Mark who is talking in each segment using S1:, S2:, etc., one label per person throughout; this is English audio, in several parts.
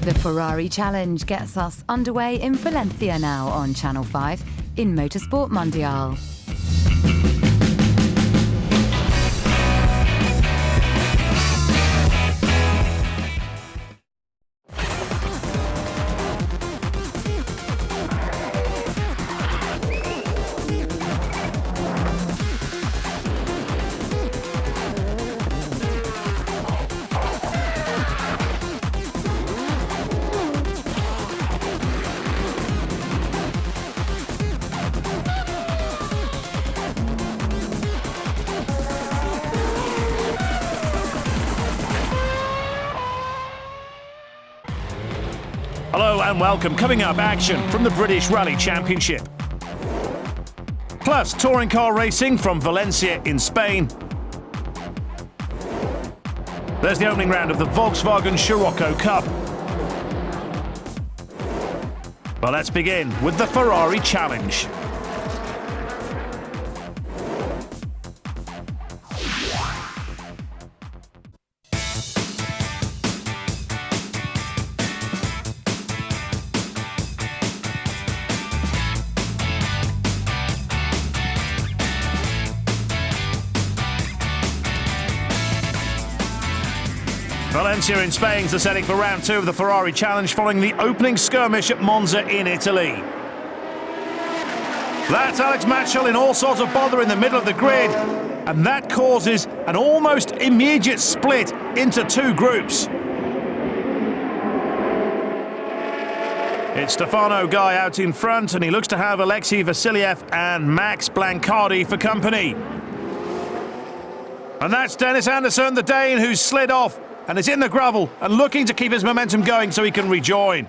S1: The Ferrari Challenge gets us underway in Valencia now on Channel 5 in Motorsport Mundial.
S2: Hello and welcome. Coming up, action from the British Rally Championship. Plus, touring car racing from Valencia in Spain. There's the opening round of the Volkswagen Scirocco Cup. Well, let's begin with the Ferrari Challenge. Valencia in Spain's the setting for round 2 of the Ferrari Challenge following the opening skirmish at Monza in Italy. That's Alex Matchell in all sorts of bother in the middle of the grid, and that causes an almost immediate split into 2 groups. It's Stefano Guy out in front, and he looks to have Alexei Vasiliev and Max Blancardi for company. And that's Dennis Anderson, the Dane, who's slid off and is in the gravel and looking to keep his momentum going so he can rejoin.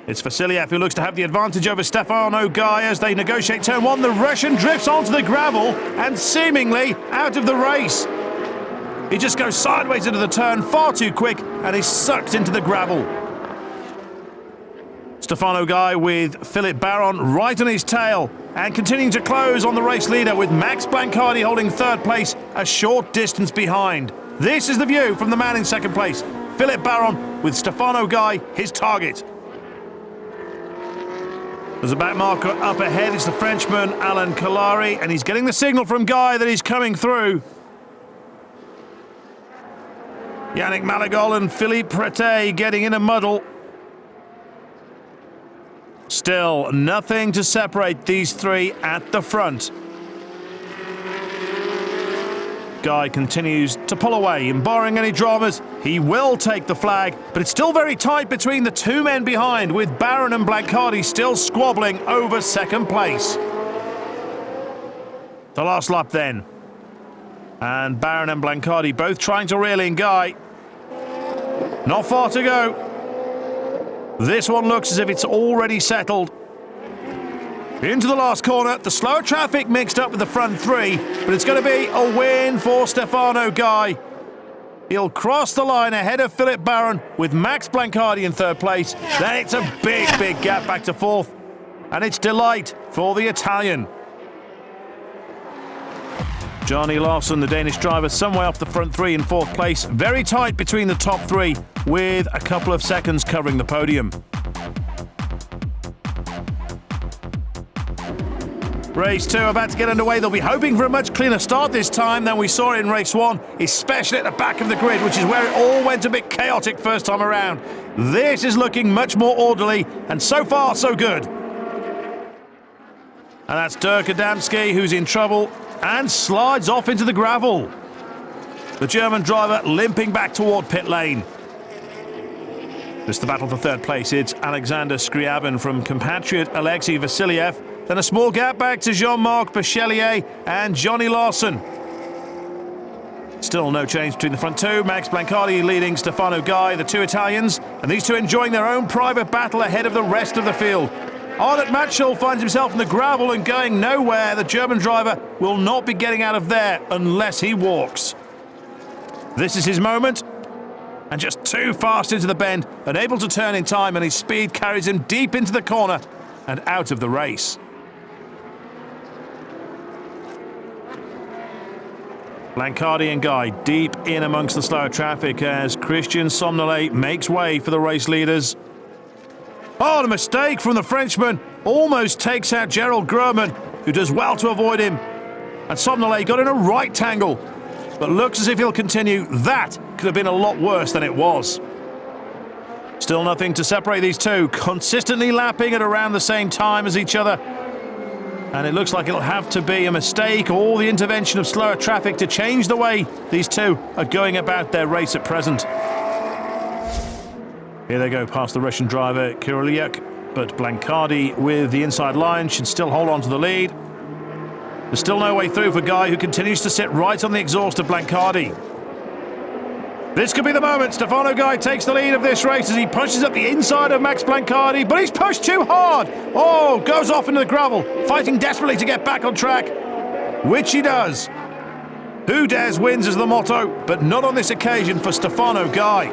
S2: It's Vasiliev who looks to have the advantage over Stefano Guy as they negotiate turn 1. The Russian drifts onto the gravel and seemingly out of the race. He just goes sideways into the turn far too quick and is sucked into the gravel. Stefano Guy with Philip Baron right on his tail and continuing to close on the race leader with Max Blancardi holding 3rd place a short distance behind. This is the view from the man in 2nd place, Philip Baron, with Stefano Guy, his target. There's a back marker up ahead. It's the Frenchman, Alain Collari, and he's getting the signal from Guy that he's coming through. Yannick Malagol and Philippe Pretet getting in a muddle. Still, nothing to separate these 3 at the front. Guy continues to pull away, and barring any dramas, he will take the flag, but it's still very tight between the 2 men behind, with Baron and Blancardi still squabbling over 2nd place. The last lap then. And Baron and Blancardi both trying to reel in Guy. Not far to go. This one looks as if it's already settled. Into the last corner, the slow traffic mixed up with the front 3, but it's going to be a win for Stefano Guy. He'll cross the line ahead of Philip Baron with Max Blancardi in 3rd place. Then it's a big gap back to 4th, and it's delight for the Italian. Johnny Larson, the Danish driver, some way off the front 3 in 4th place. Very tight between the top 3, with a couple of seconds covering the podium. Race 2 about to get underway. They'll be hoping for a much cleaner start this time than we saw in race 1, especially at the back of the grid, which is where it all went a bit chaotic first time around. This is looking much more orderly, and so far, so good. And that's Dirk Adamski, who's in trouble and slides off into the gravel. The German driver limping back toward pit lane. It's the battle for 3rd place. It's Alexander Scriabin from compatriot Alexei Vasiliev. Then a small gap back to Jean-Marc Bachelier and Johnny Larson. Still no change between the front 2. Max Blancardi leading Stefano Guy, the 2 Italians, and these 2 enjoying their own private battle ahead of the rest of the field. Arnott Matchell finds himself in the gravel and going nowhere. The German driver will not be getting out of there unless he walks. This is his moment, and just too fast into the bend, unable to turn in time, and his speed carries him deep into the corner and out of the race. Blancardi and Guy deep in amongst the slower traffic as Christian Somnolay makes way for the race leaders. Oh, a mistake from the Frenchman. Almost takes out Gerald Grohmann, who does well to avoid him. And Somnolay got in a right angle, but looks as if he'll continue. That could have been a lot worse than it was. Still nothing to separate these two, consistently lapping at around the same time as each other. And it looks like it'll have to be a mistake or the intervention of slower traffic to change the way these two are going about their race at present. Here they go past the Russian driver Kyrylyuk, but Blancardi with the inside line should still hold on to the lead. There's still no way through for Guy, who continues to sit right on the exhaust of Blancardi. This could be the moment. Stefano Guy takes the lead of this race as he pushes up the inside of Max Blancardi, but he's pushed too hard. Oh, goes off into the gravel, fighting desperately to get back on track, which he does. Who dares wins is the motto, but not on this occasion for Stefano Guy.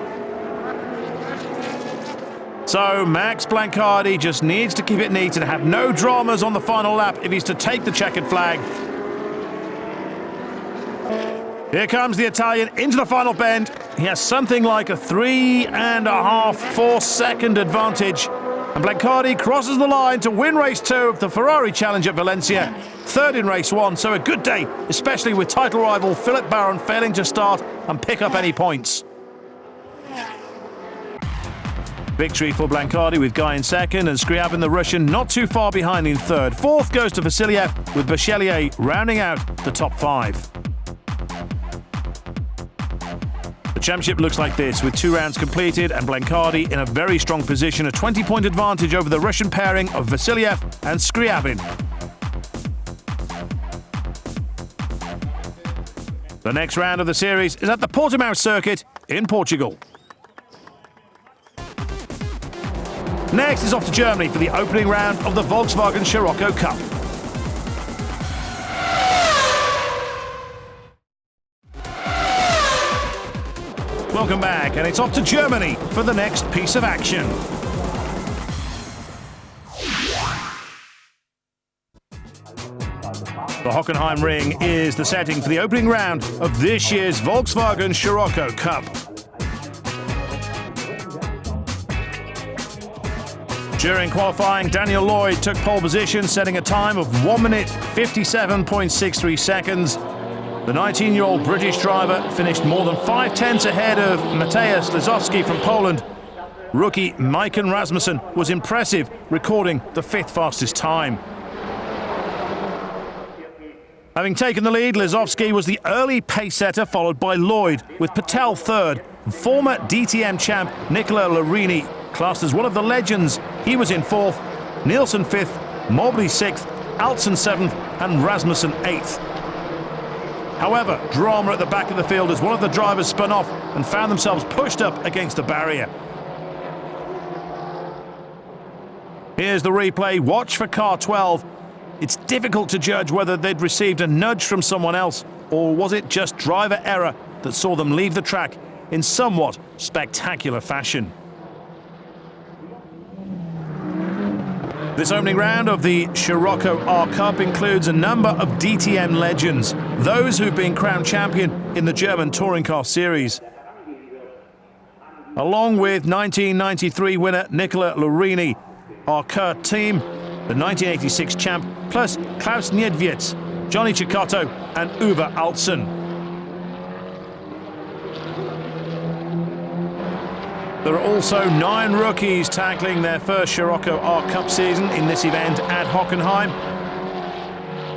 S2: So Max Blancardi just needs to keep it neat and have no dramas on the final lap if he's to take the checkered flag. Here comes the Italian into the final bend. He has something like a 3.5–4 second advantage. And Blancardi crosses the line to win race 2 of the Ferrari Challenge at Valencia. Third in race 1, so a good day, especially with title rival Philip Barron failing to start and pick up any points. Victory for Blancardi with Guy in second and Scriabin the Russian not too far behind in third. Fourth goes to Vasiliev with Bachelier rounding out the top 5. The championship looks like this with 2 rounds completed and Blancardi in a very strong position, a 20-point advantage over the Russian pairing of Vasiliev and Scriabin. The next round of the series is at the Portimão circuit in Portugal. Next is off to Germany for the opening round of the Volkswagen Scirocco Cup. Welcome back, and it's off to Germany for the next piece of action. The Hockenheim ring is the setting for the opening round of this year's Volkswagen Scirocco Cup. During qualifying, Daniel Lloyd took pole position, setting a time of 1 minute 57.63 seconds. The 19-year-old British driver finished more than 5/10 ahead of Mateusz Lizowski from Poland. Rookie Michael Rasmussen was impressive, recording the 5th fastest time. Having taken the lead, Lizowski was the early pace setter, followed by Lloyd, with Patel third. Former DTM champ Nicola Larini, classed as one of the legends, he was in 4th, Nielsen 5th, Mobley 6th, Alsen 7th and Rasmussen 8th. However, drama at the back of the field as one of the drivers spun off and found themselves pushed up against the barrier. Here's the replay. Watch for car 12. It's difficult to judge whether they'd received a nudge from someone else or was it just driver error that saw them leave the track in somewhat spectacular fashion. This opening round of the Scirocco R Cup includes a number of DTM legends, those who've been crowned champion in the German Touring Car Series. Along with 1993 winner Nicola Larini, our Kurt team, the 1986 champ, plus Klaus Niedwietz, Johnny Cecotto and Uwe Alsen. There are also 9 rookies tackling their first Scirocco R Cup season in this event at Hockenheim.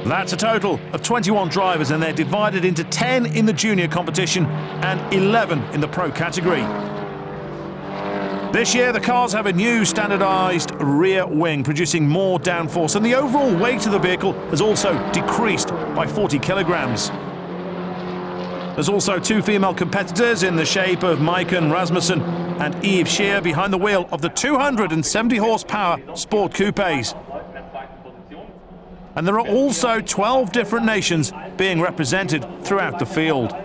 S2: That's a total of 21 drivers, and they're divided into 10 in the junior competition and 11 in the pro category. This year, the cars have a new standardised rear wing, producing more downforce, and the overall weight of the vehicle has also decreased by 40 kilograms. There's also 2 female competitors in the shape of Maiken Rasmussen and Eve Scheer behind the wheel of the 270 horsepower Sport Coupes. And there are also 12 different nations being represented throughout the field.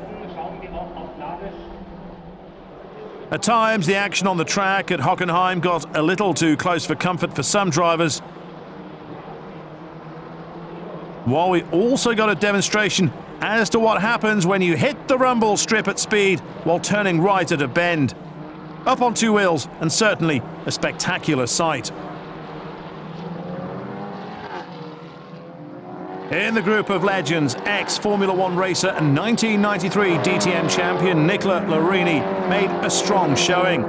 S2: At times, the action on the track at Hockenheim got a little too close for comfort for some drivers, while we also got a demonstration as to what happens when you hit the rumble strip at speed while turning right at a bend. Up on two wheels, and certainly a spectacular sight. In the group of legends, ex-Formula One racer and 1993 DTM champion Nicola Larini made a strong showing.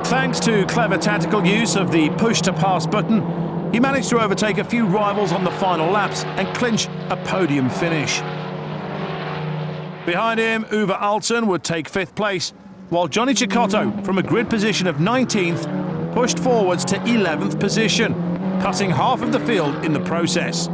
S2: Thanks to clever tactical use of the push-to-pass button, he managed to overtake a few rivals on the final laps and clinch a podium finish. Behind him, Uwe Alton would take 5th place, while Johnny Cecotto, from a grid position of 19th, pushed forwards to 11th position, cutting half of the field in the process.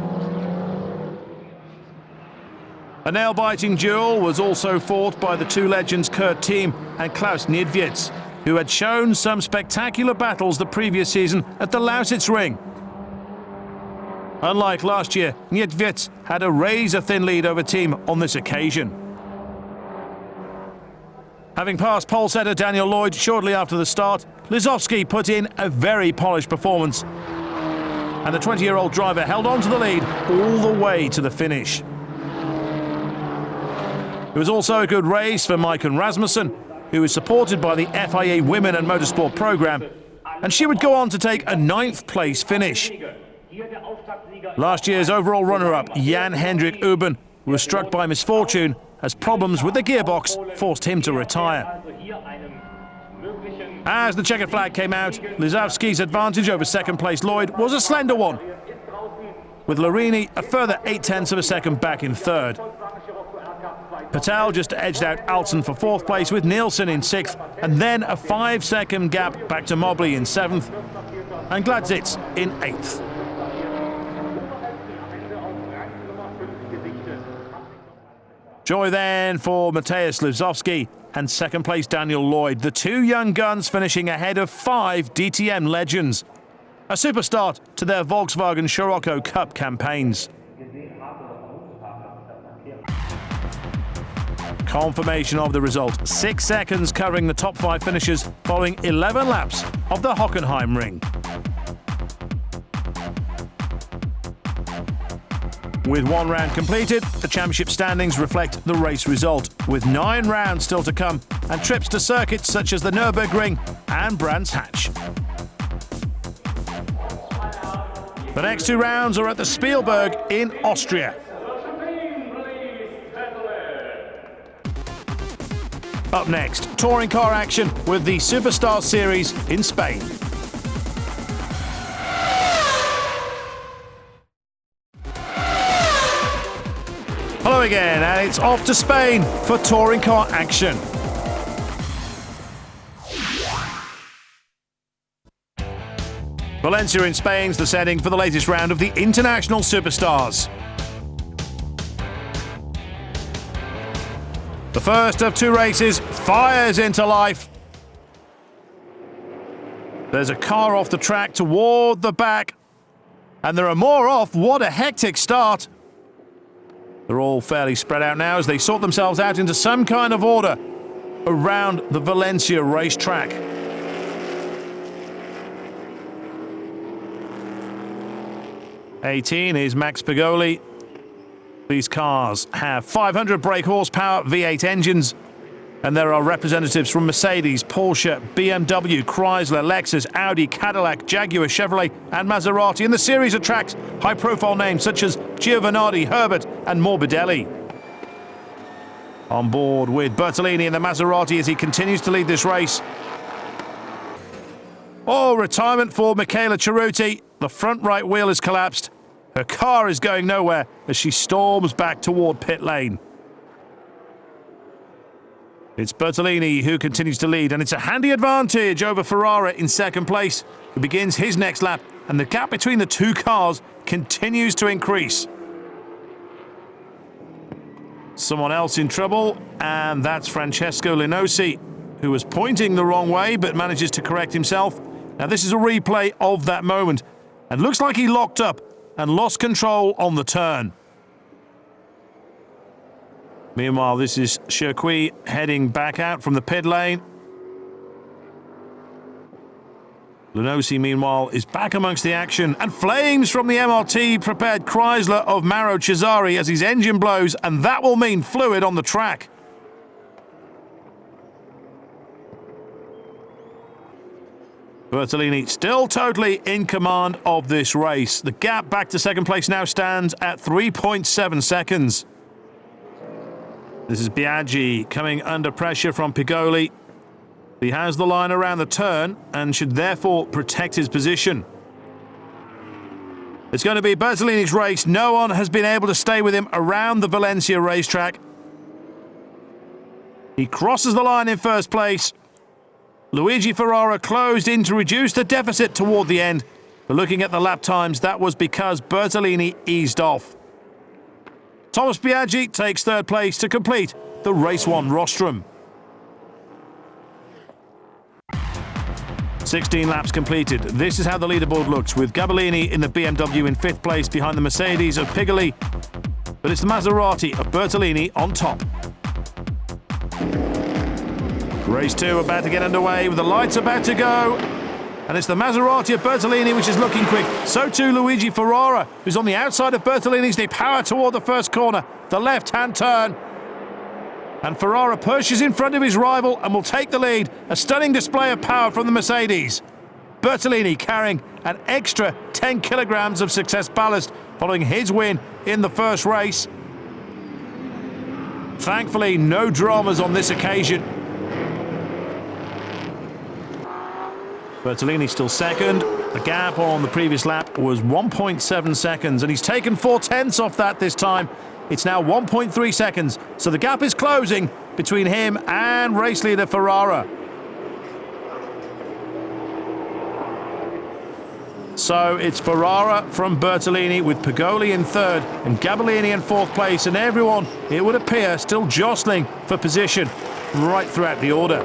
S2: A nail-biting duel was also fought by the two legends Kurt Thiem and Klaus Niedwitz, who had shown some spectacular battles the previous season at the Lausitz Ring. Unlike last year, Niedwitz had a razor-thin lead over Thiem on this occasion. Having passed pole setter Daniel Lloyd shortly after the start, Lisowski put in a very polished performance, and the 20-year-old driver held on to the lead all the way to the finish. It was also a good race for Maiken Rasmussen, who is supported by the FIA Women and Motorsport programme, and she would go on to take a 9th place finish. Last year's overall runner-up, Jan-Hendrik Uben, was struck by misfortune as problems with the gearbox forced him to retire. As the checkered flag came out, Lisowski's advantage over second-place Lloyd was a slender one, with Larini a further 0.8 of a second back in 3rd. Patel just edged out Alton for 4th place, with Nielsen in 6th, and then a 5-second gap back to Mobley in 7th, and Gladzitz in 8th. Joy then for Mateusz Lisowski and second-place Daniel Lloyd, the two young guns finishing ahead of 5 DTM legends. A super start to their Volkswagen Scirocco Cup campaigns. Confirmation of the result, 6 seconds covering the top 5 finishers following 11 laps of the Hockenheim ring. With 1 round completed, the championship standings reflect the race result, with 9 rounds still to come and trips to circuits such as the Nürburgring and Brands Hatch. The next 2 rounds are at the Spielberg in Austria. Up next, touring car action with the Superstar Series in Spain. Hello again, and it's off to Spain for touring car action. Valencia in Spain's the setting for the latest round of the International Superstars. The first of 2 races fires into life. There's a car off the track toward the back, and there are more off. What a hectic start. They're all fairly spread out now as they sort themselves out into some kind of order around the Valencia racetrack. '18 is Max Pagoli. These cars have 500 brake horsepower V8 engines, and there are representatives from Mercedes, Porsche, BMW, Chrysler, Lexus, Audi, Cadillac, Jaguar, Chevrolet and Maserati, and the series attracts high-profile names such as Giovanardi, Herbert and Morbidelli. On board with Bertolini in the Maserati as he continues to lead this race. Oh, retirement for Michaela Cerruti. The front right wheel has collapsed. Her car is going nowhere as she storms back toward pit lane. It's Bertolini who continues to lead, and it's a handy advantage over Ferrari in second place, who begins his next lap, and the gap between the 2 cars continues to increase. Someone else in trouble, and that's Francesco Linosi, who was pointing the wrong way but manages to correct himself. Now this is a replay of that moment, and looks like he locked up and lost control on the turn. Meanwhile, this is Circuit heading back out from the pit lane. Lenosi, meanwhile, is back amongst the action, and flames from the MRT-prepared Chrysler of Mauro Cesari as his engine blows, and that will mean fluid on the track. Bertolini still totally in command of this race. The gap back to second place now stands at 3.7 seconds. This is Biaggi coming under pressure from Pigoli. He has the line around the turn and should therefore protect his position. It's going to be Bertolini's race. No one has been able to stay with him around the Valencia racetrack. He crosses the line in first place. Luigi Ferrara closed in to reduce the deficit toward the end. But looking at the lap times, that was because Bertolini eased off. Thomas Biaggi takes third place to complete the Race 1 rostrum. 16 laps completed. This is how the leaderboard looks, with Gabellini in the BMW in fifth place behind the Mercedes of Pigoli. But it's the Maserati of Bertolini on top. Race 2 about to get underway with the lights about to go. And it's the Maserati of Bertolini which is looking quick. So too Luigi Ferrara, who's on the outside of Bertolini's. They power toward the first corner, the left-hand turn. And Ferrara pushes in front of his rival and will take the lead. A stunning display of power from the Mercedes. Bertolini carrying an extra 10 kilograms of success ballast following his win in the first race. Thankfully, no dramas on this occasion. Bertolini still second. The gap on the previous lap was 1.7 seconds, and he's taken 4/10 off that this time. It's now 1.3 seconds, so the gap is closing between him and race leader Ferrara. So it's Ferrara from Bertolini with Pigoli in third and Gabellini in fourth place, and everyone, it would appear, still jostling for position right throughout the order.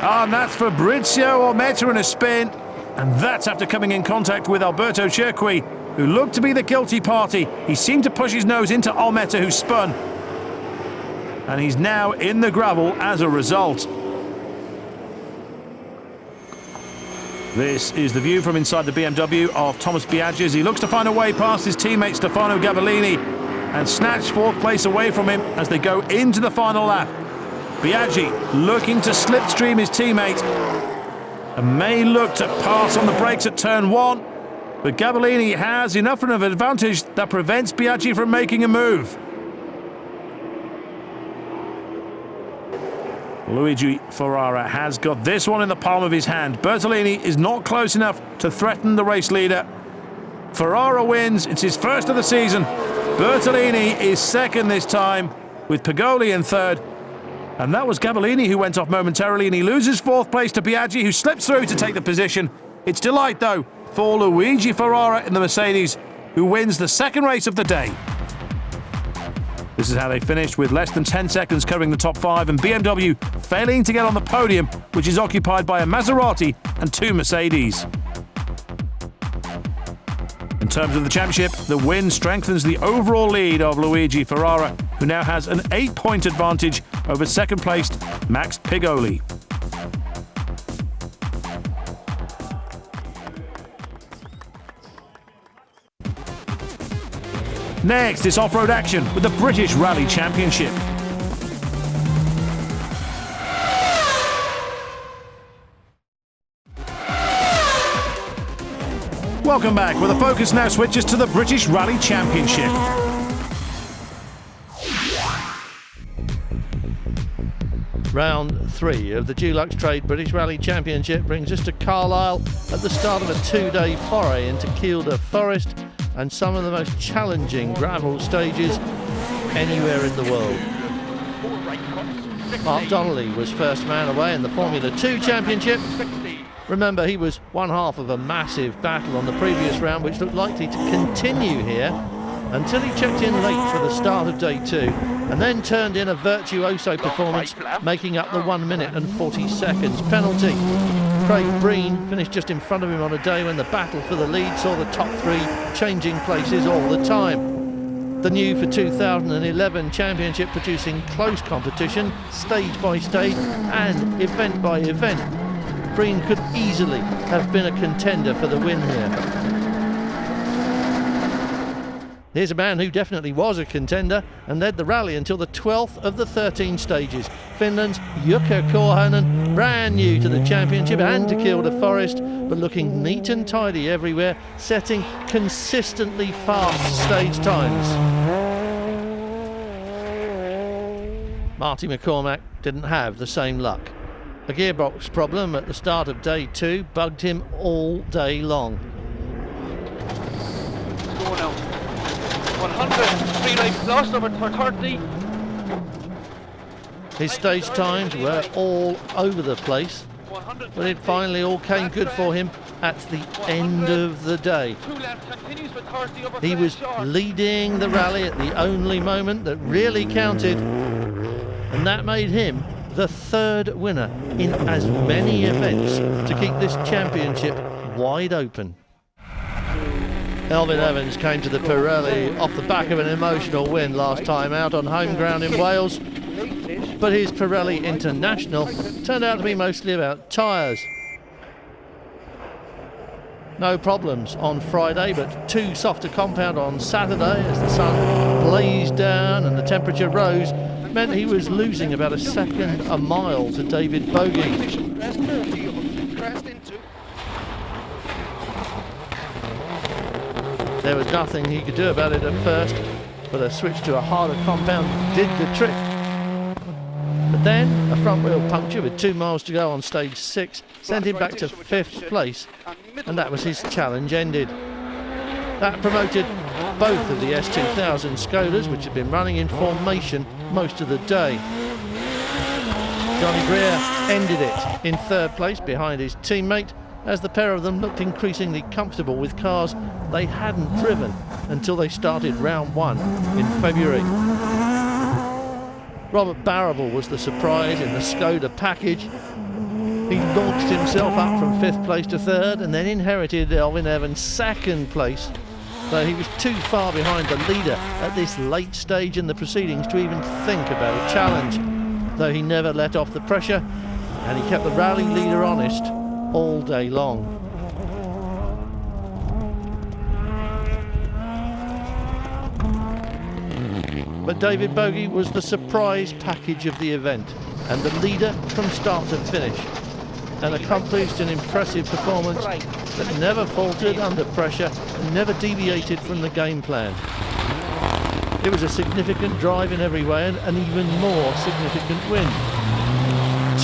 S2: And that's Fabrizio Olmeta in a spin, and that's after coming in contact with Alberto Cerqui, who looked to be the guilty party. He seemed to push his nose into Olmeta, who spun, and he's now in the gravel as a result. This is the view from inside the BMW of Thomas Biaggi as he looks to find a way past his teammate Stefano Gabellini and snatch fourth place away from him as they go into the final lap. Biaggi looking to slipstream his teammate and may look to pass on the brakes at turn 1, but Gabellini has enough of an advantage that prevents Biaggi from making a move. Luigi Ferrara has got this one in the palm of his hand. Bertolini is not close enough to threaten the race leader. Ferrara wins. It's his first of the season. Bertolini is second this time with Pigoli in third. And that was Gabellini who went off momentarily, and he loses fourth place to Biaggi, who slips through to take the position. It's delight, though, for Luigi Ferrara in the Mercedes, who wins the second race of the day. This is how they finished, with less than 10 seconds covering the top 5, and BMW failing to get on the podium, which is occupied by a Maserati and 2 Mercedes. In terms of the championship, the win strengthens the overall lead of Luigi Ferrara, who now has an 8-point advantage over second-placed Max Pigoli. Next is off-road action with the British Rally Championship. Welcome back, where the focus now switches to the British Rally Championship.
S3: Round 3 of the Dulux Trade British Rally Championship brings us to Carlisle at the start of a 2-day foray into Kielder Forest and some of the most challenging gravel stages anywhere in the world. Mark Donnelly was first man away in the Formula 2 Championship. Remember, he was one half of a massive battle on the previous round, which looked likely to continue here until he checked in late for the start of day 2 and then turned in a virtuoso performance, making up the 1 minute and 40 seconds penalty. Craig Breen finished just in front of him on a day when the battle for the lead saw the top 3 changing places all the time. The new for 2011 championship producing close competition, stage by stage and event by event. Breen could easily have been a contender for the win here. Here's a man who definitely was a contender and led the rally until the 12th of the 13 stages. Finland's Jukka Korhonen, brand new to the championship and to Kilda Forest, but looking neat and tidy everywhere, setting consistently fast stage times. Marty McCormack didn't have the same luck. A gearbox problem at the start of day 2 bugged him all day long.
S4: Go now. 100, 3 laps lost, over 30.
S3: His stage times were all over the place, but it finally all came good for him at the end of the day. He was leading the rally at the only moment that really counted, and that made him the 3rd winner in as many events to keep this championship wide open. Elfyn Evans came to the Pirelli off the back of an emotional win last time out on home ground in Wales, but his Pirelli International turned out to be mostly about tyres. No problems on Friday, but too soft a compound on Saturday as the sun blazed down and the temperature rose meant he was losing about a second a mile to David Bogie. There was nothing he could do about it at first, but a switch to a harder compound did the trick. But then a front wheel puncture with 2 miles to go on stage 6 sent him back to 5th place, and that was his challenge ended. That promoted both of the S2000 Skodas, which had been running in formation most of the day. Johnny Greer ended it in 3rd place behind his teammate, as the pair of them looked increasingly comfortable with cars they hadn't driven until they started round 1 in February. Robert Barrable was the surprise in the Skoda package. He launched himself up from 5th place to 3rd and then inherited Elfyn Evans' 2nd place, though he was too far behind the leader at this late stage in the proceedings to even think about a challenge, though he never let off the pressure and he kept the rally leader honest all day long. But David Bogie was the surprise package of the event and the leader from start to finish, and accomplished an impressive performance that never faltered under pressure and never deviated from the game plan. It was a significant drive in every way and an even more significant win.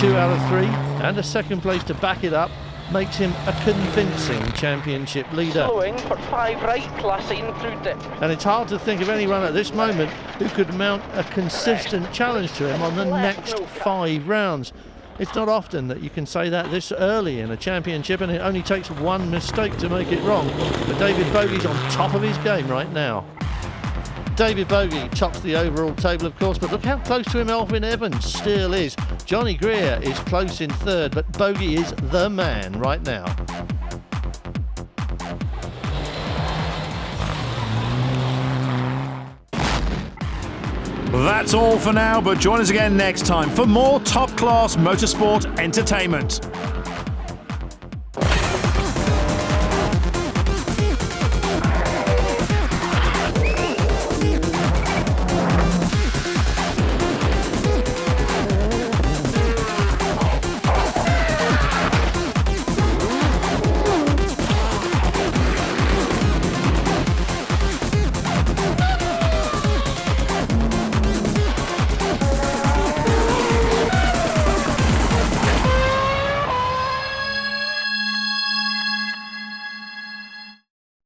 S3: 2 out of 3 and a 2nd place to back it up makes him a convincing championship leader.
S4: Slowing for 5 right, classing through dip.
S3: And it's hard to think of anyone at this moment who could mount a consistent challenge to him on the next 5 rounds. It's not often that you can say that this early in a championship, and it only takes 1 mistake to make it wrong. But David Bogie's on top of his game right now. David Bogie tops the overall table, of course, but look how close to him Elfyn Evans still is. Johnny Greer is close in 3rd, but Bogie is the man right now.
S2: That's all for now, but join us again next time for more top-class motorsport entertainment.